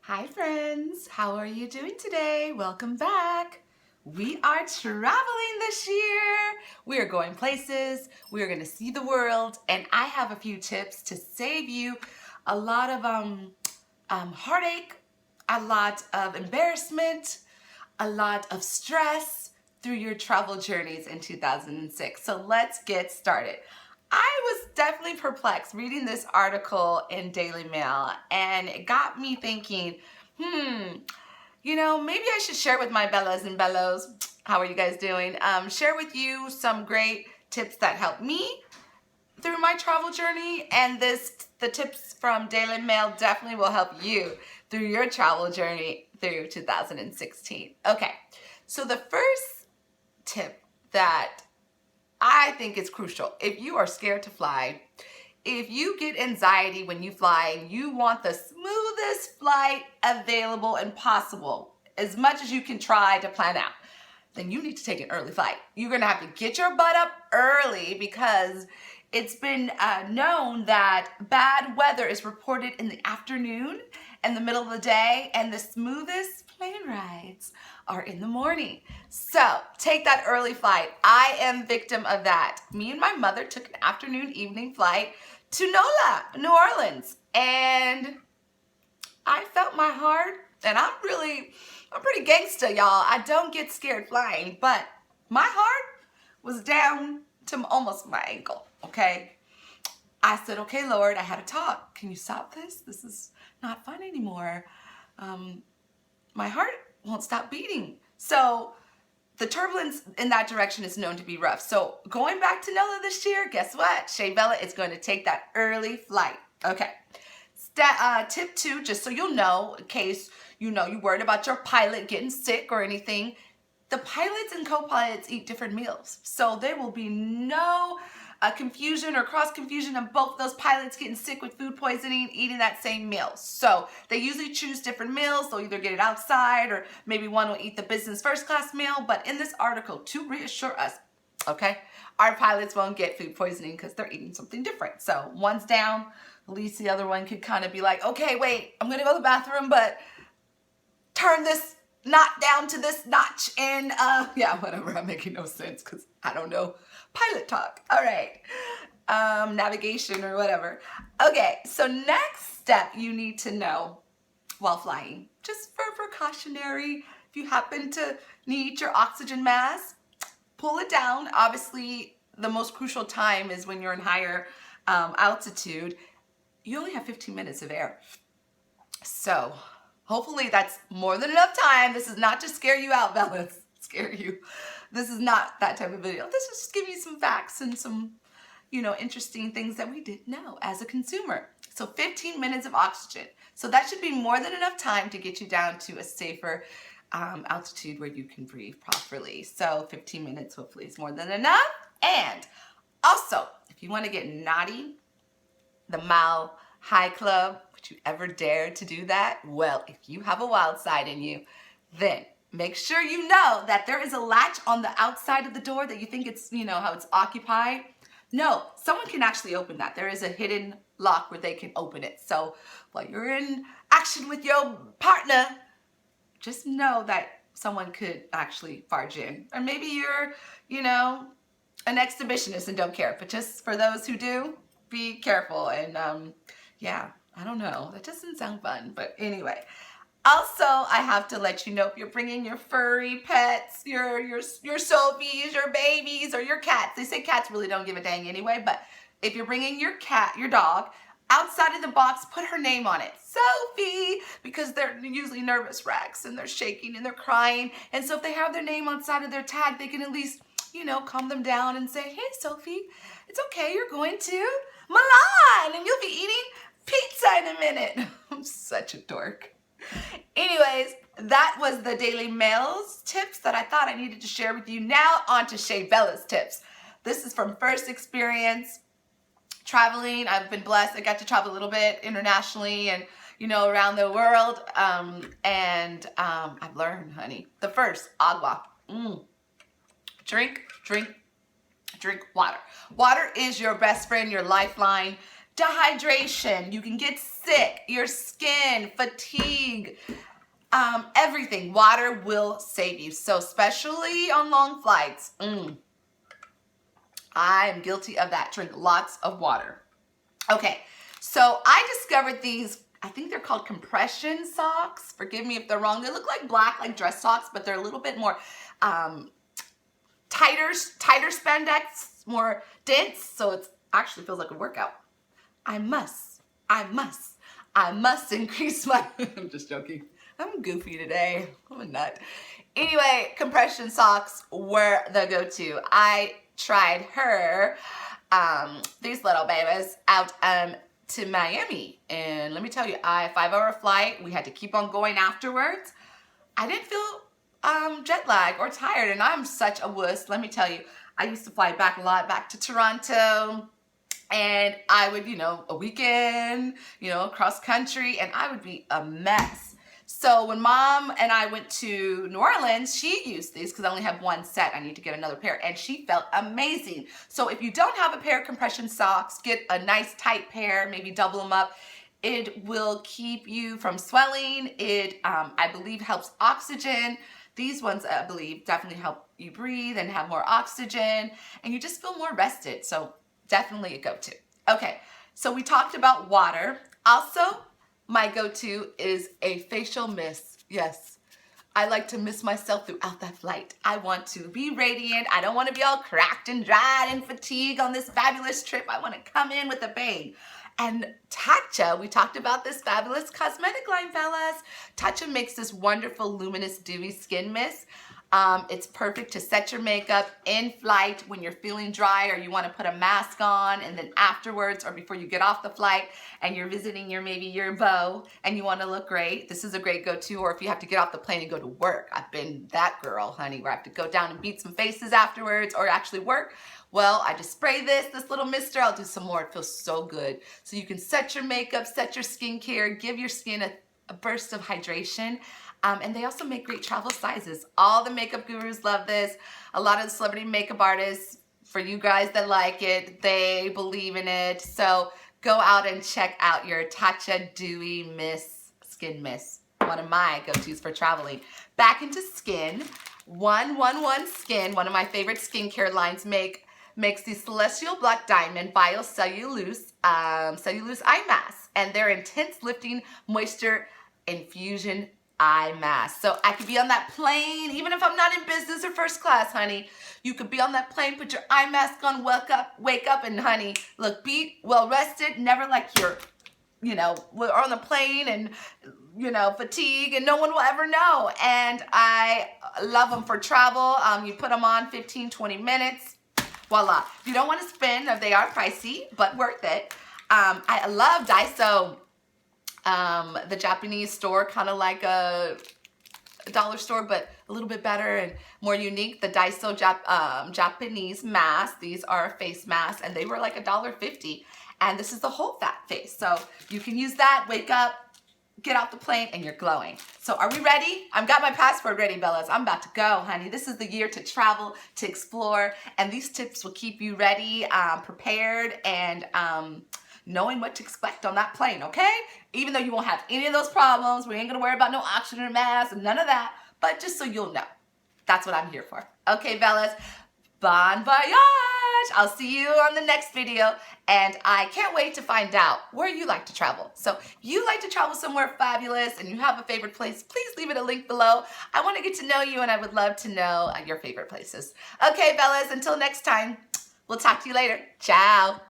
Hi friends, how are you doing today? Welcome back. We are traveling this year. We are going places. We are going to see the world, and I have a few tips to save you a lot of heartache, a lot of embarrassment, a lot of stress through your travel journeys in 2006. So let's get started. I was definitely perplexed reading this article in Daily Mail, and it got me thinking, maybe I should share with my Bellas and Bellos. How are you guys doing? Share with you some great tips that helped me through my travel journey, and the tips from Daily Mail definitely will help you through your travel journey through 2016. Okay, so the first tip that I think is crucial, if you are scared to fly, if you get anxiety when you fly and you want the smoothest flight available and possible, as much as you can try to plan out, then you need to take an early flight. You're gonna have to get your butt up early because it's been known that bad weather is reported in the afternoon and the middle of the day, and the smoothest plane rides are in the morning. So take that early flight. I am victim of that. Me and my mother took an afternoon evening flight to NOLA, New Orleans, and I felt my heart, and I'm pretty gangster, y'all. I don't get scared flying, but my heart was down to almost my ankle, okay? I said, okay, Lord, I had a talk. Can you stop this? This is not fun anymore. My heart won't stop beating. So the turbulence in that direction is known to be rough. So going back to NOLA this year, guess what? Shey Bella is going to take that early flight. Okay. Tip 2, just so you'll know, in case you're worried about your pilot getting sick or anything, the pilots and co-pilots eat different meals. So there will be no confusion or cross-confusion of both those pilots getting sick with food poisoning, eating that same meal. So they usually choose different meals. They'll either get it outside, or maybe one will eat the business first class meal. But in this article, to reassure us, okay, our pilots won't get food poisoning because they're eating something different. So one's down, at least the other one could kind of be like, okay, wait, I'm gonna go to the bathroom, but turn this knot down to this notch, and yeah, whatever. I'm making no sense because I don't know pilot talk. All right, navigation or whatever. Okay, so next step you need to know while flying, just for precautionary, if you happen to need your oxygen mask, pull it down. Obviously, the most crucial time is when you're in higher altitude. You only have 15 minutes of air. So hopefully that's more than enough time. This is not to scare you out, Bellas. Scare you. This is not that type of video. This is just giving you some facts and some, interesting things that we didn't know as a consumer. So 15 minutes of oxygen. So that should be more than enough time to get you down to a safer altitude where you can breathe properly. So 15 minutes hopefully is more than enough. And also, if you want to get naughty, the Mile High Club, would you ever dare to do that? Well, if you have a wild side in you, then make sure you know that there is a latch on the outside of the door that you think it's, how it's occupied. No, someone can actually open that. There is a hidden lock where they can open it. So while you're in action with your partner, just know that someone could actually barge in. Or maybe you're, an exhibitionist and don't care. But just for those who do, be careful. And yeah, I don't know. That doesn't sound fun. But anyway. Also, I have to let you know, if you're bringing your furry pets, your Sophies, your babies, or your cats. They say cats really don't give a dang anyway, but if you're bringing your cat, your dog, outside of the box, put her name on it. Sophie, because they're usually nervous wrecks and they're shaking and they're crying. And so if they have their name outside of their tag, they can at least, calm them down and say, hey, Sophie, it's okay. You're going to Milan and you'll be eating pizza in a minute. I'm such a dork. Anyways, that was the Daily Mail's tips that I thought I needed to share with you. Now on to Shey Bella's tips. This is from first experience traveling. I've been blessed. I got to travel a little bit internationally and, around the world. And I've learned, honey. The first, agua. Drink water. Water is your best friend, your lifeline. dehydration. You can get sick, your skin, fatigue, everything. Water will save you. So especially on long flights, I am guilty of that. Drink lots of water. Okay, so I discovered these, I think they're called compression socks. Forgive me if they're wrong. They look like black, like dress socks, but they're a little bit more tighter spandex, more dense, so it actually feels like a workout. I must increase my, I'm just joking. I'm goofy today. I'm a nut. Anyway, compression socks were the go-to. I tried these little babies out to Miami, and let me tell you, 5-hour flight. We had to keep on going afterwards. I didn't feel jet lag or tired, and I'm such a wuss. Let me tell you, I used to fly back a lot, back to Toronto, and I would, a weekend, cross country, and I would be a mess. So when Mom and I went to New Orleans, she used these because I only have one set. I need to get another pair, and she felt amazing. So if you don't have a pair of compression socks, get a nice tight pair, maybe double them up. It will keep you from swelling. It, I believe, helps oxygen. These ones, I believe, definitely help you breathe and have more oxygen, and you just feel more rested. So definitely a go-to. Okay, so we talked about water. Also, my go-to is a facial mist. Yes, I like to mist myself throughout that flight. I want to be radiant. I don't want to be all cracked and dried and fatigued on this fabulous trip. I want to come in with a bang. And Tatcha, we talked about this fabulous cosmetic line, fellas. Tatcha makes this wonderful, luminous, dewy skin mist. It's perfect to set your makeup in flight when you're feeling dry or you want to put a mask on, and then afterwards or before you get off the flight and you're visiting maybe your beau and you want to look great. This is a great go-to. Or if you have to get off the plane and go to work. I've been that girl, honey, where I have to go down and beat some faces afterwards or actually work. Well, I just spray this little mister. I'll do some more. It feels so good. So you can set your makeup, set your skincare, give your skin a burst of hydration. And they also make great travel sizes. All the makeup gurus love this. A lot of the celebrity makeup artists, for you guys that like it, they believe in it. So go out and check out your Tatcha Dewy Mist Skin Mist. One of my go-tos for traveling. Back into skin. 111 Skin, one of my favorite skincare lines, makes the Celestial Black Diamond Biocellulose cellulose eye mask. And they're intense lifting moisture infusion eye mask. So I could be on that plane, even if I'm not in business or first class, honey. You could be on that plane, put your eye mask on, wake up, and honey, look beat, well rested, never like you're, we're on the plane and, fatigue, and no one will ever know. And I love them for travel. You put them on 15, 20 minutes. Voila. If you don't want to spend, they are pricey, but worth it. I love Daiso. The Japanese store, kind of like a dollar store, but a little bit better and more unique. The Daiso Japanese masks. These are face masks, and they were like $1.50. And this is the whole fat face. So you can use that, wake up, get off the plane, and you're glowing. So are we ready? I've got my passport ready, Bellas. I'm about to go, honey. This is the year to travel, to explore, and these tips will keep you ready, prepared, and knowing what to expect on that plane, okay? Even though you won't have any of those problems, we ain't gonna worry about no oxygen masks and none of that, but just so you'll know. That's what I'm here for. Okay, Bellas, bon voyage! I'll see you on the next video, and I can't wait to find out where you like to travel. So if you like to travel somewhere fabulous and you have a favorite place, please leave it a link below. I wanna get to know you, and I would love to know your favorite places. Okay, Bellas, until next time, we'll talk to you later. Ciao.